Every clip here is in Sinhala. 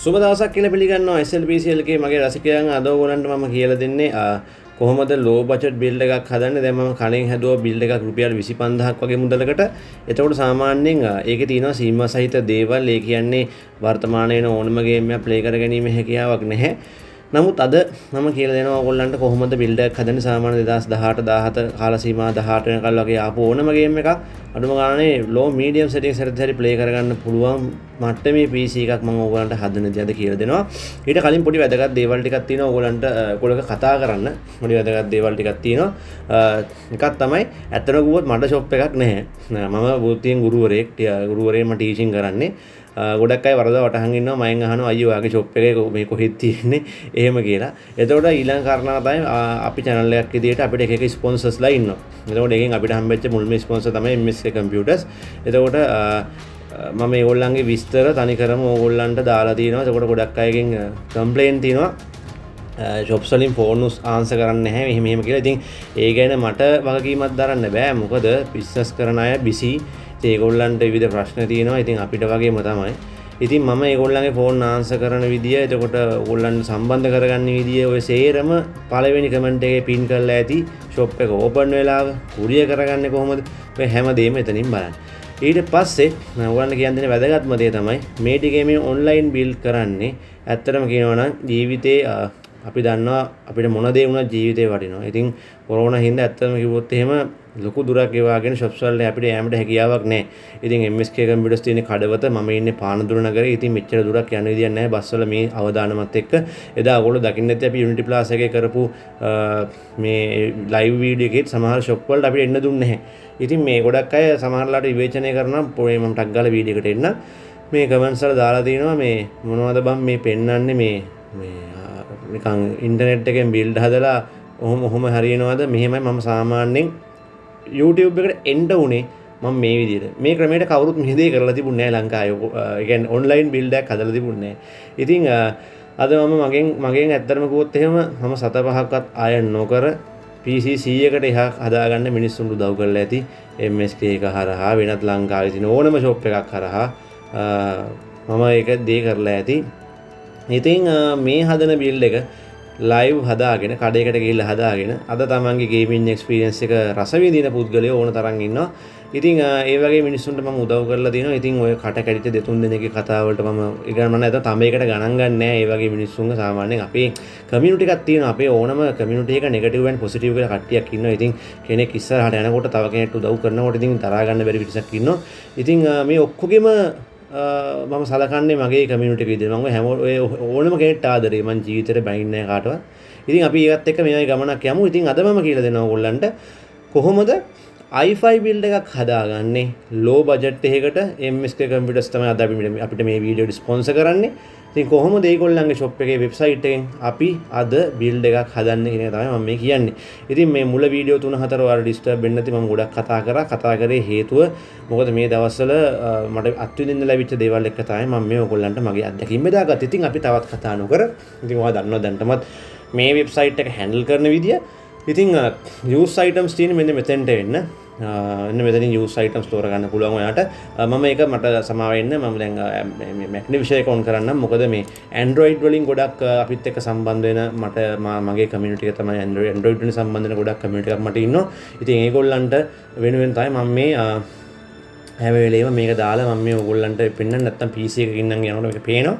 සුබ දවසක් කියලා පිළිගන්නවා SLPCL එකේ මගේ රසිකයන් අද ඕගොල්ලන්ට මම කියලා දෙන්නේ කොහොමද ලෝ බජට් බිල්ඩ් එකක් හදන්නේ. දැන් මම කලින් හැදුවා බිල්ඩ් එකක් රුපියල් 25000ක් වගේ මුදලකට. එතකොට සාමාන්‍යයෙන් ඒකේ තියෙනවා සීමා සහිත දේවල්. ඒ කියන්නේ වර්තමානයේ ඕනම ගේම් එකක් ප්ලේ කර ගැනීම හැකියාවක් නැහැ. නමුත් අද මම කියලා දෙනවා ඔයගොල්ලන්ට කොහොමද බිල්ඩ් එකක් හදන්නේ. සාමාන්‍ය 2018 17 කාල සීමා 18 වෙනකල් වගේ ආපු ඕනම ගේම් එකක් අඩුම ගානේ ලෝ මීඩියම් සෙටින්ග්ස් හරි ප්ලේ කරගන්න පුළුවන් මට්ටමේ PC එකක් මම ඔයගොල්ලන්ට හදන්න දෙයද කියලා දෙනවා. ඊට කලින් පොඩි වැදගත් දේවල් ටිකක් තියෙනවා ඔයගොල්ලන්ට ඔයගොල්ලෝ කතා කරන්න. පොඩි වැදගත් දේවල් ටිකක් තියෙනවා. එකක් තමයි ඇත්තටම කිව්වොත් මට ෂොප් එකක් නැහැ. මම වෘත්තියෙන් ගුරුවරයෙක් මම ටීචින් කරන්නේ. ගොඩක් අය වරද වටහන් ඉන්නවා මයෙන් අහනවා අයියෝ ඔයාගේ ෂොප් එකේ මේ කොහෙද තියෙන්නේ එහෙම කියලා. එතකොට ඊළඟ කාරණාව තමයි අපි channel එකක් විදියට අපිට එක එක ස්පොන්සර්ස්ලා ඉන්නවා. එතකොට එකෙන් අපිට හම්බෙච්ච මුල්ම ස්පොන්සර් තමයි MSK Computers. එතකොට මම මේගොල්ලන්ගේ විස්තර තනිකරම ඕගොල්ලන්ට දාලා තියෙනවා. එතකොට ගොඩක් අයගෙන් කම්ප්ලේන් තියෙනවා shops වලින් ෆෝන් ආන්සර් කරන්නේ නැහැ මෙහෙම කියලා. ඉතින් ඒ ගැන මට වගකීමක් දරන්න බෑ. මොකද බිස්නස් කරන අය බිසි. ඒගොල්ලන්ට විවිධ ප්‍රශ්න තියෙනවා. ඉතින් අපිට වගේම තමයි. ඉතින් මම ඒගොල්ලන්ගේ ෆෝන් ආන්සර් කරන විදිය, එතකොට ඕගොල්ලන්ට සම්බන්ධ කරගන්න විදිය ඔය සේරම පළවෙනි කමෙන්ට් එකේ පින් කරලා ඇති. ෂොප් එක ඕපන් වෙලාව, කුරියර් කරගන්නේ කොහොමද? ඔය හැමදේම එතනින් බලන්න. ඊට පස්සේ මම ඔයගොල්ලන්ට කියන්න දෙන වැදගත්ම දේ තමයි මේ ටිකේ මේ ඔන්ලයින් බිල්ඩ් කරන්නේ. ඇත්තටම කියනවා නම් ජීවිතේ අපි දන්නවා අපිට මොන දේ වුණත් ජීවිතේ වටිනවා. ඉතින් කොරෝනා හින්දා ඇත්තටම කිව්වොත් එහෙම ලොකු දුරක් ගෙවාගෙන shops වල අපිට යෑමට හැකියාවක් නැහැ. ඉතින් MSK Computers තියෙන කඩවත මම ඉන්නේ පානදුර නගරේ. ඉතින් මෙච්චර දුරක් යන්න විදියක් නැහැ බස් වල මේ අවදානමත් එක්ක. එදා ඔයගොල්ලෝ දකින්න ඇති අපි Unity Plaza එකේ කරපු මේ live video එකේ සමහර shop වලට අපිට එන්න දුන්නේ නැහැ. ඉතින් මේ ගොඩක් අය සමහරලාට විවේචනය කරනවා පොයේ මම ටක් ගාලා වීඩියෝ එකට එන්න. මේ කමෙන්ට්ස් වල දාලා තිනවා මේ මොනවද බම් මේ පෙන්වන්නේ මේ නිකන් ඉන්ටර්නෙට් එකෙන් බිල්ඩ් හදලා ඔහොම හරියනවද මෙහෙමයි. මම සාමාන්‍යයෙන් YouTube එකට එන්න උනේ මම මේ විදිහට. මේ ක්‍රමයට කවුරුත් මේ දේ කරලා තිබුණේ නැහැ ලංකාවේ. ඒ කියන්නේ ඔන්ලයින් බිල්ඩ් එකක් හදලා තිබුණේ නැහැ. ඉතින් අද මගෙන් ඇත්තටම කිව්වොත් එහෙම මම 7-5ක්වත් ආය නොකර PC 100කට එහා හදාගන්න මිනිස්සුන්ට උදව් කරලා ඇති. MSK එක හරහා වෙනත් ලංකාවේ තියෙන ඕනම ෂොප් එකක් හරහා මම ඒක දේ කරලා ඇති. ඉතින් මේ හදන බිල්ඩ් එක ලයිව් හදාගෙන කඩේකට ගිහිල්ලා හදාගෙන අද තමන්ගේ ගේමින් එක්ස්පීරියන්ස් එක රස විඳින පුද්ගලයෝ ඕන තරම් ඉන්නවා. ඉතින් ඒ වගේ මිනිස්සුන්ට මම උදව් කරලා දෙනවා. ඉතින් ඔය කට කැඩිච්ච දෙතුන් දෙනෙක්ගේ කතා වලට මම ඉගන්න නැත තමේකට ගණන් ගන්න නෑ. ඒ වගේ මිනිස්සුන්ගේ සාමාන්‍යයෙන් අපේ කමියුනිටි එකක් තියෙනවා. අපේ ඕනම කමියුනිටි එක නෙගටිව් and පොසිටිව් කියලා කට්ටියක් ඉන්නවා. ඉතින් කෙනෙක් ඉස්සරහට යනකොට තව කෙනෙක්ට උදව් කරනකොට ඉතින් තරහා ගන්න බැරි පිටසක් ඉන්නවා. ඉතින් මේ ඔක්කොගෙම මම සලකන්නේ මගේ කමියුනිටි එක විදිහට. මම හැම ඕනම කෙනෙක්ට ආදරේ. මං ජීවිතේට බැඳින්නේ නැහැ කාටවත්. ඉතින් අපි ඒවත් එක්ක මේ ගමනක් යමු. ඉතින් අද මම කියලා දෙනවා ඔයගොල්ලන්ට කොහොමද i5 බිල්ඩ් එකක් හදාගන්නේ ලෝ බජට් එකකට. MSK Computers තමයි අද අපිට මේ වීඩියෝ ස්පොන්සර් කරන්නේ. ඉතින් කොහොමද ඒගොල්ලන්ගේ shop එකේ වෙබ්සයිට් එකෙන් අපි අද බිල්ඩ් එකක් හදන්නේ කියන එක තමයි මම මේ කියන්නේ. ඉතින් මේ මුල වීඩියෝ 3-4 ඔයාලා ඩිස්ටර්බ් වෙන්නේ නැති මම ගොඩක් කතා කරේ හේතුව මොකද මේ දවස්වල මට අත්විඳින්න ලැබිච්ච දේවල් එක්ක තමයි මම මේ ඔයගොල්ලන්ට මගේ අත්දැකීම් බෙදාගත්තේ. ඉතින් අපි තවත් කතා නොකර ඉතින් ඔයා දන්නවා දැන්ටමත් මේ වෙබ්සයිට් එක හැන්ඩල් කරන විදිය. ඉතින් use items තියෙන මෙන්න මෙතෙන්ට එන්න. මෙතනින් use items store ගන්න පුළුවන් ඔයාට. මම ඒක මට සමාව වෙන්න මම දැන් මේ Magnificent එක on කරන්නම්. මොකද මේ Android වලින් ගොඩක් අපිත් එක්ක සම්බන්ධ වෙන මගේ community එක තමයි Android වලින් සම්බන්ධ වෙන ගොඩක් community එකක් මට ඉන්නවා. ඉතින් ඒගොල්ලන්ට වෙනුවෙන් තමයි මම මේ හැම වෙලේම මේක දාලා මම මේ ඕගොල්ලන්ට පෙන්නන්න නැත්තම් PC එකකින් නම් යනකොට මේක පේනවා.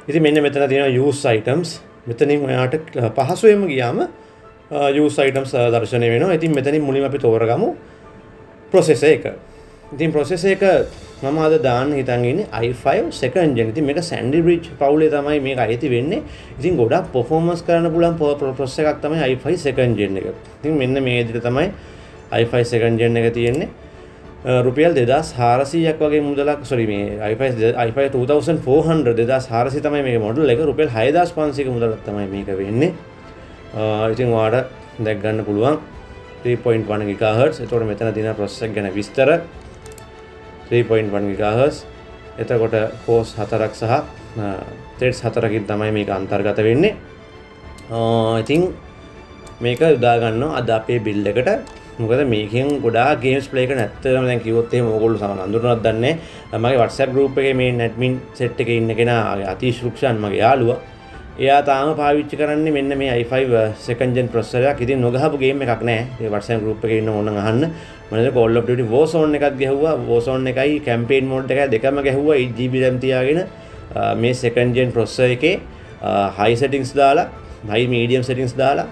ඉතින් මෙන්න මෙතන තියෙනවා use items. මෙතනින් ඔයාට පහසුවෙන්ම ගියාම use items දර්ශනය වෙනවා. ඉතින් මෙතනින් මුලින්ම අපි තෝරගමු processor එක. ඉතින් processor එක මම අද දාන්න හිතන් ඉන්නේ i5 second gen. ඉතින් මේක Sandy Bridge පවුලේ තමයි මේක අයිති වෙන්නේ. ඉතින් ගොඩක් performance කරන්න පුළුවන් processor එකක් තමයි i5 second gen එක. ඉතින් මෙන්න මේ විදිහට තමයි i5 second gen එක තියෙන්නේ. රුපියල් 2400ක් වගේ මුදලක් මේ i5 2400 2400 තමයි මේක මොඩල් එක. රුපියල් 6500ක මුදලක් තමයි මේක වෙන්නේ. ඉතින් ඔයාලට දැක් ගන්න පුළුවන් 3.1 GHz. එතකොට මෙතන තියෙන processor ගැන විස්තර 3.1 GHz. එතකොට cores 4ක් සහ threads 4කින් තමයි මේක අන්තර්ගත වෙන්නේ. ඉතින් මේක යොදා ගන්නවා අද අපේ බිල්ඩ් එකට. මොකද මේකෙන් ගොඩාක් ගේම්ස් ප්ලේ කරන ඇත්තටම දැන් කිව්වොත් එහෙම ඕගොල්ලෝ සමහර අඳුරනවත් දන්නේ මගේ WhatsApp group එකේ මේ admin set එකේ ඉන්න කෙනා අතීෂ් රුක්ෂාන් මගේ යාළුවා. එයා තාම පාවිච්චි කරන්නේ මෙන්න මේ i5 second gen processor එකක්. ඉතින් නොගහපු ගේම් එකක් නෑ. ඒ WhatsApp group එකේ ඉන්න ඕනනම් අහන්න. මම Call of Duty Warzone එකක් ගැහුවා. Warzone එකයි campaign mode එකයි දෙකම ගැහුවා 8GB RAM තියාගෙන මේ second gen processor එකේ high settings දාලා high medium settings දාලා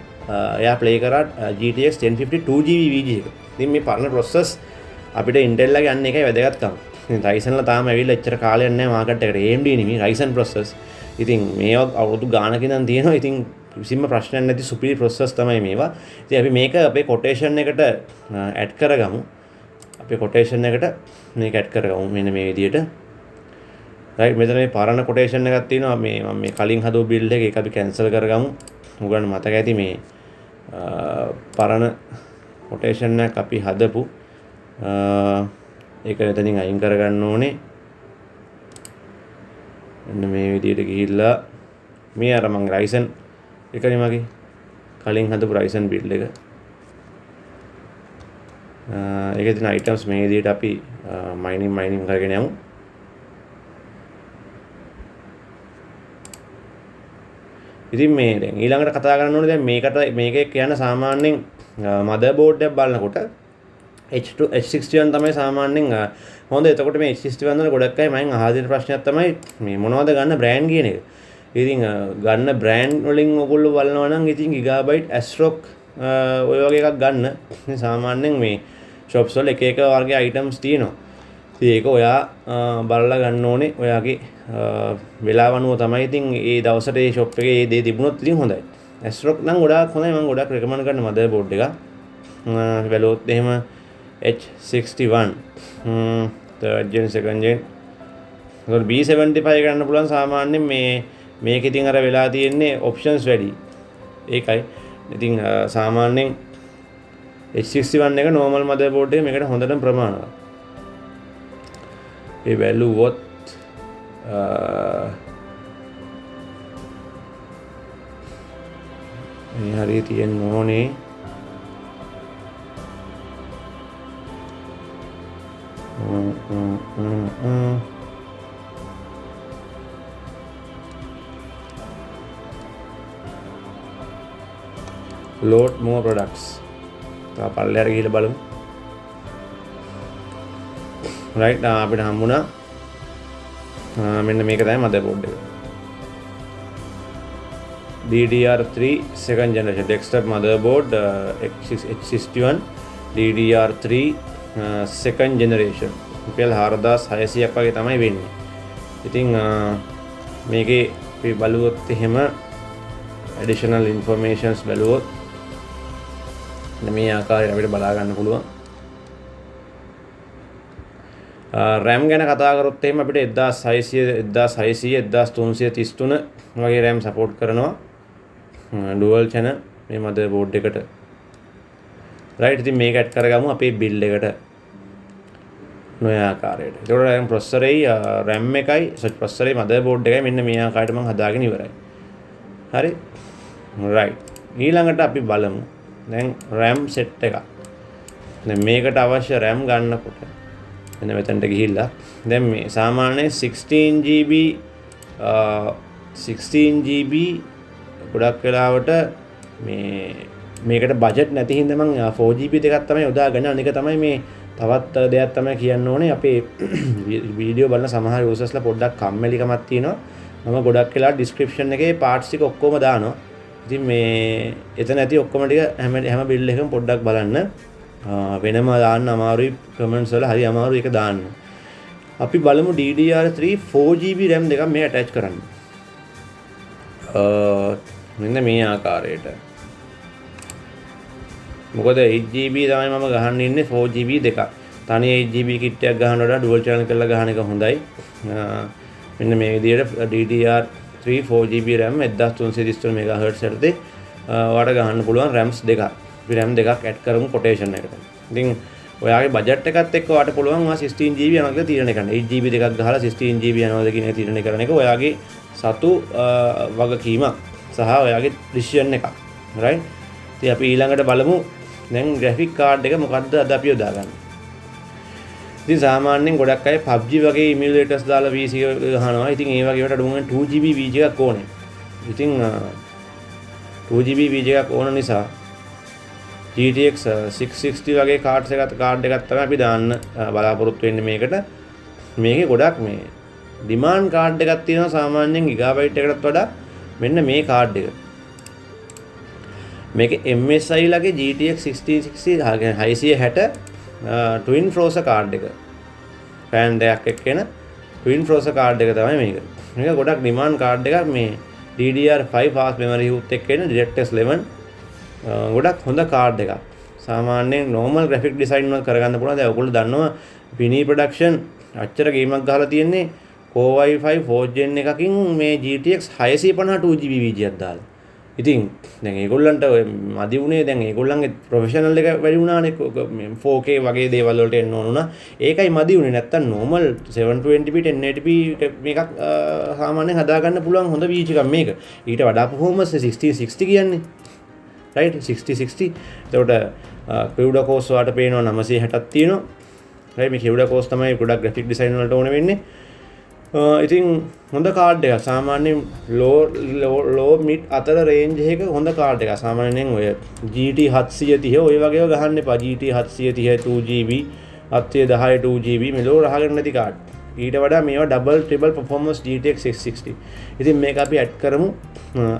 එයා play කරා GTX 1050 2GB VG එක. ඉතින් මේ පරණ processors අපිට Intel ලගේ අන්න එකයි වැදගත්කම. ඉතින් Ryzen ලා තාම ඇවිල්ලා එච්චර කාලයක් නැහැ මාකට් එකට. AMD නෙමෙයි Ryzen processors. ඉතින් මේවා අවුරුදු ගානක ඉඳන් තියෙනවා. ඉතින් කිසිම ප්‍රශ්නයක් නැති superior processors තමයි මේවා. ඉතින් අපි මේක අපේ quotation එකට add කරගමු. අපේ quotation එකට මේක add කරගමු මෙන්න මේ විදිහට. right මෙතන මේ පරණ quotation එකක් තියෙනවා. මේ මම මේ කලින් හදපු build එක ඒක අපි cancel කරගමු. උගන්න මතක ඇති මේ පරණ quotation එකක් අපි හදපු ඒක එතනින් අයින් කරගන්න ඕනේ. මෙන්න මේ විදිහට ගිහිල්ලා මේ අර මම Ryzen එකනේ මගේ කලින් හදපු Ryzen build එක. ඒකේ තියෙන items මේ විදිහට අපි mining කරගෙන යමු. ඉතින් මේ දැන් ඊළඟට කතා කරන්න ඕනේ දැන් මේකේ කියන සාමාන්‍යයෙන් motherboard එකක් බලනකොට H61 තමයි සාමාන්‍යයෙන් හොඳ. එතකොට මේ H61 වල ගොඩක් අය මම අහලා තියෙන ප්‍රශ්නයක් තමයි මේ මොනවද ගන්න බ්‍රෑන්ඩ් කියන එක. ඉතින් ගන්න බ්‍රෑන්ඩ් වලින් ඔයගොල්ලෝ බලනවා නම් ඉතින් Gigabyte ASRock ඔය වගේ එකක් ගන්න. ඉතින් සාමාන්‍යයෙන් මේ shops වල එක එක වර්ගයේ items තියෙනවා. ඉතින් ඒක ඔයා බලලා ගන්න ඕනේ. ඔයාගේ වෙලාව අනුව තමයි ඉතින් ඒ දවසට ඒ shop එකේ ඒ දේ තිබුණොත් ඉතින් හොඳයි. ASRock නම් ගොඩාක් හොඳයි. මම ගොඩාක් recommend කරන motherboard එක. බැලුවොත් එහෙම H61 third gen second gen ඒකට B75 ගන්න පුළුවන්. සාමාන්‍යයෙන් මේක ඉතින් අර වෙලා තියෙන්නේ options වැඩි. ඒකයි. ඉතින් සාමාන්‍යයෙන් H61 එක normal motherboard එක මේකට හොඳටම ප්‍රමාණවත්. ඒ බැලුවොත් මේ හරිය තියෙන්න ඕනේ. load more products. තා පල්ලෙහාට ගිහලා බලමු. right අපිට හම්බුණා මෙන්න මේක තමයි motherboard එක. DDR3 second generation desktop motherboard H61 DDR3 second generation රුපියල් 4600ක් වගේ තමයි වෙන්නේ. ඉතින් මේකේ අපි බලුවොත් එහෙම additional informations බලුවොත් මේ ආකාරයට අපිට බලා ගන්න පුළුවන්. RAM ගැන කතා කරොත් එහෙම අපිට 1600 1333 වගේ RAM support කරනවා dual channel මේ motherboard එකට. right ඉතින් මේක add කරගමු අපේ build එකට. නොය ආකාරයට. ඒකට දැන් processor එකයි RAM එකයි processor එකයි motherboard එකයි මෙන්න මේ ආකාරයට මම හදාගෙන ඉවරයි. හරි. right. ඊළඟට අපි බලමු දැන් RAM set එක. දැන් මේකට අවශ්‍ය RAM ගන්නකොට මෙන්න මෙතනට ගිහිල්ලා දැන් මේ සාමාන්‍ය 16GB ගොඩක් වෙලාවට මේකට බජට් නැති හින්දා මම 4GB දෙකක් තමයි යොදාගෙන අනික තමයි මේ තවත් දෙයක් තමයි කියන්න ඕනේ. අපේ වීඩියෝ බලන සමහර යූසර්ස්ලා පොඩ්ඩක් කම්මැලිකමක් තියෙනවා. මම ගොඩක් වෙලා description එකේ parts ටික ඔක්කොම දානවා. ඉතින් මේ එතන ඇති ඔක්කොම ටික හැම build එකකම පොඩ්ඩක් බලන්න. වෙනම දාන්න අමාරුයි comments වල හරි අමාරුයි ඒක දාන්න. අපි බලමු DDR3 4GB RAM දෙකක් මේ attach කරන්න. මෙන්න මේ ආකාරයට. මොකද 8GB තමයි මම ගහන්න ඉන්නේ 4GB දෙකක්. තනි 8GB kit එකක් ගහනට වඩා dual channel කරලා ගහන එක හොඳයි. මෙන්න මේ විදිහට DDR3 4GB RAM 1333 MHz යටතේ ඔයාලට ගහන්න පුළුවන් RAMs දෙකක්. අපි RAM දෙකක් add කරමු quotation එකට. ඉතින් ඔයාගේ බජට් එකත් එක්ක ඔයාලට පුළුවන් ඔයා 16GB යනවාද කියලා තීරණය කරන්න. 8GB දෙකක් ගහලා 16GB යනවාද කියන එක තීරණය කරන එක ඔයාගේ සතු වගකීමක් සහ ඔයාගේ decision එකක්. right. ඉතින් අපි ඊළඟට බලමු දැන් ග්‍රැෆික් කාඩ් එක මොකද්ද අද අපි යොදාගන්නේ. ඉතින් සාමාන්‍යයෙන් ගොඩක් අය PUBG වගේ ඉමියුලේටර්ස් දාලා PC එක ගහනවා. ඉතින් ඒ වගේ ඒවට අඩුම 2GB VG එකක් ඕනේ. ඉතින් 2GB VG එකක් ඕන නිසා GTX 660 වගේ කාඩ් එකක් තමයි අපි දාන්න බලාපොරොත්තු වෙන්නේ මේකට. මේකේ ගොඩක් මේ ඩිමාන්ඩ් කාඩ් එකක් තියෙනවා සාමාන්‍යයෙන් ගිගාබයිට් එකකටත් වඩා. මෙන්න මේ කාඩ් එක. මේක MSI ලගේ GTX 1660 660 ට්වින් ෆ්‍රෝසර් කාඩ් එක. ෆෑන් දෙකක් එක්ක එන ට්වින් ෆ්‍රෝසර් කාඩ් එක තමයි මේක. මේක ගොඩක් ඩිමාන්ඩ් කාඩ් එකක් මේ DDR5 fast memory youth එක්ක එන DirectX 11 ගොඩක් හොඳ කාඩ් එකක්. සාමාන්‍යයෙන් normal graphic design වල කරගන්න පුළුවන්. දැන් ඔයගොල්ලෝ දන්නවා Vini production අච්චර ගේමක් ගහලා තියෙන්නේ Core i5 4th gen එකකින් මේ GTX 650 2GB VG එකක් දාලා. ඉතින් දැන් ඒගොල්ලන්ට මදි වුණේ දැන් ඒගොල්ලන්ගේ ප්‍රොෆෙෂනල් එක වැඩි වුණානේ 4K වගේ දේවල් වලට එන්න ඕන වුණා. ඒකයි මදි වුණේ. නැත්තම් normal 720p 1080p මේකක් සාමාන්‍යයෙන් හදාගන්න පුළුවන් හොඳ VG එකක් මේක. ඊට වඩා performance 1660 කියන්නේ. right 6060. එතකොට CUDA cores වලට පේනවා 960ක් තියෙනවා. right මේ CUDA cores තමයි ගොඩක් graphic design වලට ඕන වෙන්නේ. ඉතින් හොඳ කාඩ් එකක්. සාමාන්‍යයෙන් low mid අතර range එකක හොඳ කාඩ් එකක්. සාමාන්‍යයෙන් ඔය GT 730 ඔය වගේව ගහන්න එපා. GT 730 2GB 710 2GB මෙලෝ රහගෙන නැති කාඩ්. ඊට වඩා මේවා double triple performance GTX 660. ඉතින් මේක අපි ඇඩ් කරමු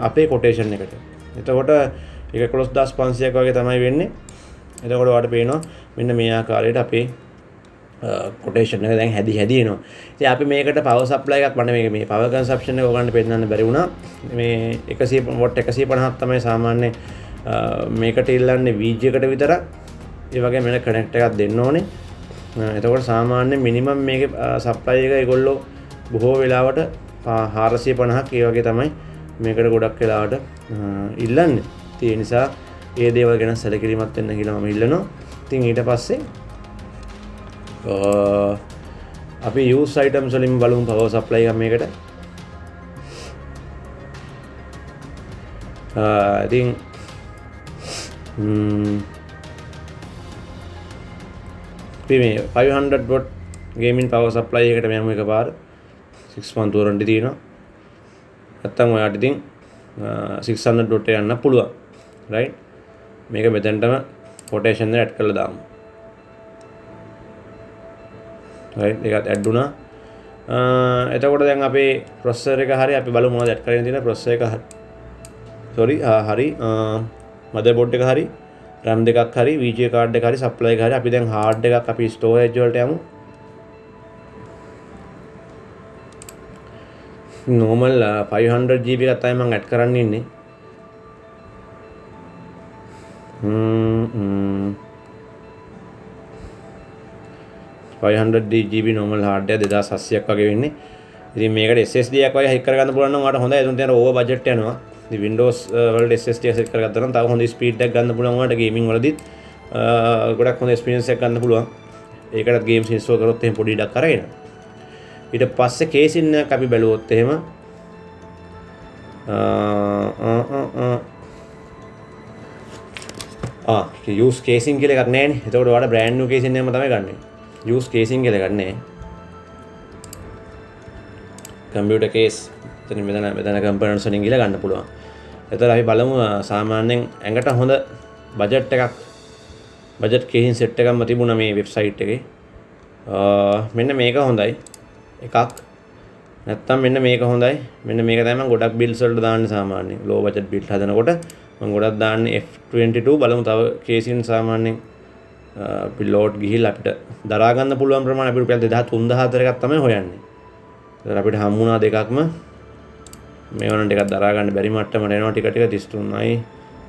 අපේ quotation එකට. එතකොට ඒක 11500ක් වගේ තමයි වෙන්නේ. එතකොට ඔයාලට පේනවා මෙන්න මේ ආකාරයට අපේ quotation එක දැන් හැදි එනවා. ඉතින් අපි මේකට power supply එකක් වඩ මේ power consumption එක ඔයගලන්ට පෙන්නන්න බැරි වුණා. මේ 100 watt 150ක් තමයි සාමාන්‍ය මේකට ඉල්ලන්නේ VG එකට විතරක්. ඒ වගේ මෙන්න connect එකක් දෙන්න ඕනේ. එතකොට සාමාන්‍ය minimum මේකේ supply එක ඒගොල්ලෝ බොහෝ වෙලාවට 450ක් ඒ වගේ තමයි මේකට ගොඩක් වෙලාවට ඉල්ලන්නේ. ඒ නිසා ඒ දේවල් ගැන සැලකිලිමත් වෙන්න කියලා මම ඉල්ලනවා. ඉතින් ඊට පස්සේ අපි use items වලින් බලමු power supply එක මේකට. ඉතින් මේ 500 watt gaming power supply එකට මම එකපාර 6.2 තියෙනවා. නැත්තම් ඔයාලට ඉතින් 600 watt යන්න පුළුවන්. right මේක මෙතනටම quotation එක add කරලා දාමු. right ඒකත් add වුණා. එතකොට දැන් අපේ processor එක හරිය අපි බලමු මොනවද add කරගෙන තියෙන processor එක හරි motherboard එක හරි RAM දෙකක් හරි VGA card එක හරි supply එක හරි අපි දැන් hard එකක් අපි storage වලට යමු. normal 500GB එකක් තමයි මම add කරන්න ඉන්නේ. 500GB normal hard එක 2700ක් වගේ වෙන්නේ. ඉතින් මේකට SSD එකක් වගේ hack කරගන්න පුළුවන් නම් ඔයාලට හොඳයි. එතන තියෙන over budget යනවා. ඉතින් Windows වලට SSD එක set කරගත්තා නම් තව හොඳ speed එකක් ගන්න පුළුවන් ඔයාලට gaming වලදීත් ගොඩක් හොඳ experience එකක් ගන්න පුළුවන්. ඒකටත් games install කරොත් එහෙම පොඩි ඉඩක් අරගෙන. ඊට පස්සේ casing එකක් අපි බැලුවොත් එහෙම use casing කියලා එකක් නැහැ නේ. එතකොට ඔයාලා brand new casing එකම තමයි ගන්නෙ. use casing කියලා එකක් නැහැ. computer case මෙතන components වලින් ගිහලා ගන්න පුළුවන්. එතකොට අපි බලමු සාමාන්‍යයෙන් ඇඟට හොඳ budget එකක් budget casing set එකක්ම තිබුණා මේ website එකේ. මෙන්න මේක හොඳයි. එකක් නැත්තම් මෙන්න මේක හොඳයි. මෙන්න මේක තමයි මම ගොඩක් builds වලට දාන්නේ සාමාන්‍යයෙන්. low budget build හදනකොට මම ගොඩක් දාන්නේ F22 බලමු තව casing සාමාන්‍යයෙන් පිලෝඩ් ගිහිල්ලා අපිට දරා ගන්න පුළුවන් ප්‍රමාණය අපි රුපියල් 2000 එකක් තමයි හොයන්නේ. ඒතර අපිට හම්බුණා දෙකක්ම මේ වුණා ටිකක් දරා ගන්න බැරි මට්ටමට එනවා ටික ටික 33යි.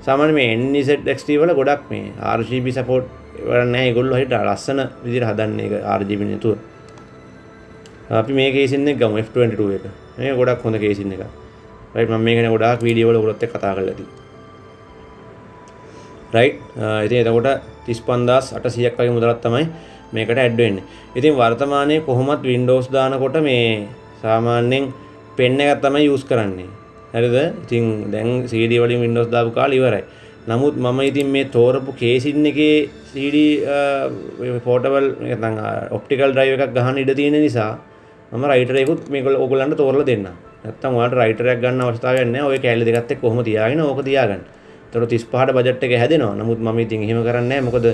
සාමාන්‍ය මේ NZ XT වල ගොඩක් මේ RGB support වල නැහැ. ඒගොල්ලෝ හිට ලස්සන විදිහට හදන්නේ ඒක RGB නේතුව. අපි මේ casing එක ගමු F22 එක. මේක ගොඩක් හොඳ casing එකක්. right මම මේක නේ ගොඩාක් වීඩියෝ වල ඔයගොල්ලොත් එක්ක කතා කරලා තියෙනවා. right ඉතින් එතකොට 35800ක් වගේ මුදලක් තමයි මේකට ඇඩ් වෙන්නේ. ඉතින් වර්තමානයේ කොහොමත් Windows දානකොට මේ සාමාන්‍යයෙන් pen එකක් තමයි use කරන්නේ. හරිද? ඉතින් දැන් CD වලින් Windows දාපු කාලේ ඉවරයි. නමුත් මම ඉතින් මේ තෝරපු කේසින් එකේ CD පෝටබල් නැත්නම් ඔප්ටිකල් ඩ්‍රයිව් එකක් ගහන්න ඉඩ තියෙන නිසා මම රයිටර් එකකුත් මේගොල්ලෝ ඕගොල්ලන්ට තෝරලා දෙන්නම්. නැත්නම් ඔයාලට රයිටර් එකක් ගන්න අවශ්‍යතාවයක් නැහැ. ඔය කැලේ දෙකත් එක්ක කොහොම තියාගෙන ඕක තියාගන්න. ඒතකොට 35ට බජට් එක හැදෙනවා. නමුත් මම ඉතින් එහෙම කරන්නේ නැහැ. මොකද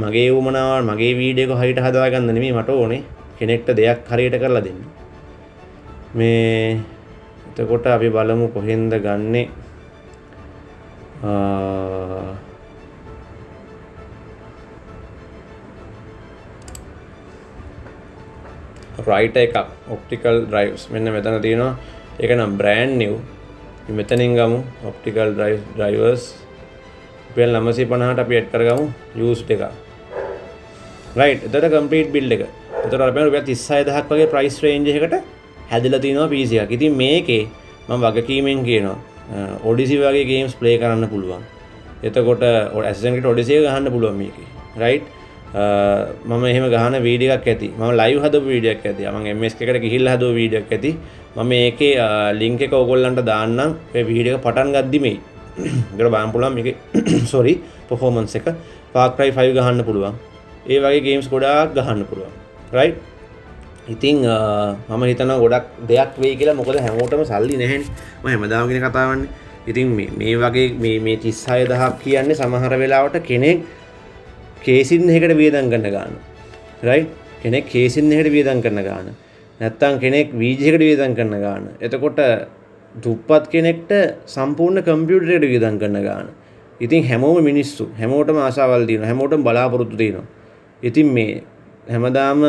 මගේ උමනාව මගේ වීඩියෝ එක හරියට හදාගන්න නෙමෙයි මට ඕනේ. කෙනෙක්ට දෙයක් හරියට කරලා දෙන්න. මේ එතකොට අපි බලමු කොහෙන්ද ගන්නෙ. රයිටර් එකක් ඔප්ටිකල් ඩ්‍රයිව්ස් මෙන්න මෙතන තියෙනවා. ඒක නම් බ්‍රෑන්ඩ් නිව්. මෙතනින් ගමු ඔප්ටිකල් ඩ්‍රයිවර්ස් රුපියල් 950ට අපි ඇඩ් කරගමු යූස්ඩ් එක. රයිට්. එතකොට කම්ප්ලීට් බිල්ඩ් එක. එතකොට අපි රුපියල් 36000ක් වගේ ප්‍රයිස් රේන්ජ් එකකට හැදලා තිනවා PC එකක්. ඉතින් මේකේ මම වගකීමෙන් කියනවා Odyssey වගේ ගේම්ස් ප්ලේ කරන්න පුළුවන්. එතකොට Assassin's Creed Odyssey එක ගහන්න පුළුවන් මේකේ. රයිට්. මම එහෙම ගහන වීඩියෝ එකක් ඇති. මම ලයිව් හදපු වීඩියෝ එකක් ඇති. මම MS එකට ගිහිල්ලා හදපු වීඩියෝ එකක් ඇති. මම මේකේ ලින්ක් එක ඕගොල්ලන්ට දාන්නම්. මේ වීඩියෝ එක පටන් ගද්දිමයි. ඒකට බලන්න පුළුවන් මේකේ sorry performance එක Far Cry 5 ගහන්න පුළුවන්. ඒ වගේ ගේම්ස් ගොඩාක් ගහන්න පුළුවන්. right. ඉතින් මම හිතනවා ගොඩක් දෙයක් වෙයි කියලා. මොකද හැමෝටම සල්ලි නැහැනේ. මම හැමදාම කියන කතාවන්නේ. ඉතින් මේ වගේ මේ 36000ක් කියන්නේ සමහර වෙලාවට කෙනෙක් කේසින් එකකට වියදම් කරන ගාන. right. කෙනෙක් කේසින් එකකට වියදම් කරන ගාන. නැත්තම් කෙනෙක් VG එකට වියදම් කරන ගාන. එතකොට දුප්පත් කෙනෙක්ට සම්පූර්ණ කම්පියුටර් එකට වියදම් කරන ගාන. ඉතින් හැමෝම මිනිස්සු හැමෝටම ආශාවල් තියෙනවා. හැමෝටම බලාපොරොත්තු තියෙනවා. ඉතින් මේ හැමදාම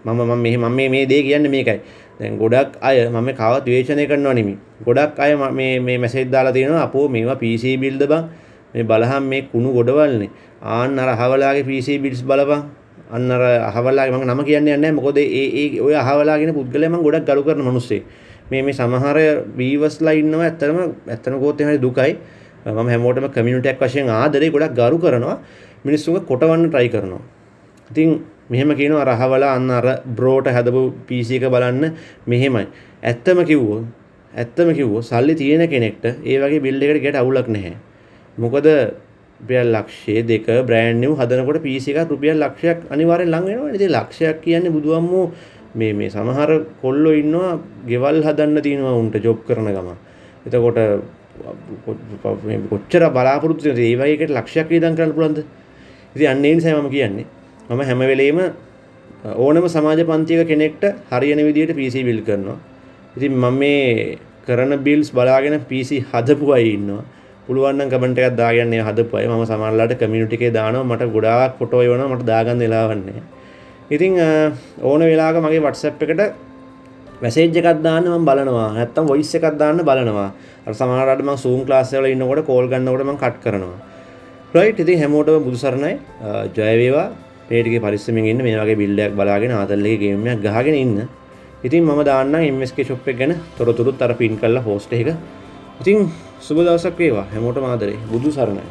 මම මේ දේ කියන්නේ මේකයි. දැන් ගොඩක් අය මම කව ද්වේෂණය කරනවා නෙමෙයි. ගොඩක් අය මේ මැසේජ් දාලා තියෙනවා අපෝ මේවා PC බිල්ඩ් බං. මේ බලහන් මේ කුණු ගොඩවල්නේ. ආන්න අර අහවලාගේ PC බිල්ඩ්ස් බලපන්. අන්න අර අහවලාගේ මම නම කියන්නේ නැහැ. මොකද ඒ ඔය අහවලාගෙන පුද්ගලයා මම ගොඩක් ගරු කරන මිනිස්සෙක්. මේ සමහර වීවර්ස්ලා ඉන්නවා ඇත්තම ගෝත් එහෙම දුකයි. මම හැමෝටම කමියුනිටි එකක් වශයෙන් ආදරේ ගොඩක් ගරු කරනවා. මිනිස්සුන්ව කොටවන්න try කරනවා. ඉතින් මෙහෙම කියනවා රහවලා අන්න අර බ්‍රෝට හදපු PC එක බලන්න මෙහෙමයි. ඇත්තම කිව්වෝ සල්ලි තියෙන කෙනෙක්ට ඒ වගේ බිල්ඩ් එකකට ගියට අවුලක් නැහැ. මොකද රුපියල් ලක්ෂයේ දෙක බ්‍රෑන්ඩ් නිව් හදනකොට PC එකක් රුපියල් ලක්ෂයක් අනිවාර්යෙන් ලං වෙනවනේ. ඉතින් ලක්ෂයක් කියන්නේ බුදුම්මෝ මේ සමහර කොල්ලෝ ඉන්නවා ගෙවල් හදන්න තියෙනවා උන්ට ජොබ් කරන ගම. එතකොට කොච්චර බලාපොරොත්තු වෙනවද ඒ වගේ එකට ලක්ෂයක් වියදම් කරන්න පුළුවන්ද? ඉතින් අන්න ඒ නිසා මම කියන්නේ මම හැම වෙලෙම ඕනම සමාජ පන්තියක කෙනෙක්ට හරියන විදිහට PC බිල්ඩ් කරනවා. ඉතින් මම මේ කරන බිල්ස් බලාගෙන PC හදපු අය ඉන්නවා. පුළුවන් නම් කමෙන්ට් එකක් දාගන්න ඒ හදපු අය. මම සමහරලාට කමියුනිටි එකේ දානවා. මට ගොඩාක් ෆොටෝ එවනවා. මට දාගන්න වෙලාවක් නැහැ. ඉතින් ඕන වෙලාවක මගේ WhatsApp එකට මැසේජ් එකක් දාන්න මම බලනවා. නැත්තම් වොයිස් එකක් දාන්න බලනවා. අර සමහරවිට මම Zoom class වල ඉන්නකොට කෝල් ගන්නකොට මම කට් කරනවා. right. ඉතින් හැමෝටම බුදු සරණයි. ජය වේවා. මේ ටිකේ පරිස්සමෙන් ඉන්න. මේ වගේ බිල්ඩ් එකක් බලාගෙන ආතල් එකේ ගේම් එකක් ගහගෙන ඉන්න. ඉතින් මම දාන්නම් MSK shop එක ගැන තොරතුරුත් අර පින් කරලා post එක. ඉතින් සුබ දවසක් වේවා. හැමෝටම ආදරේ. බුදු සරණයි.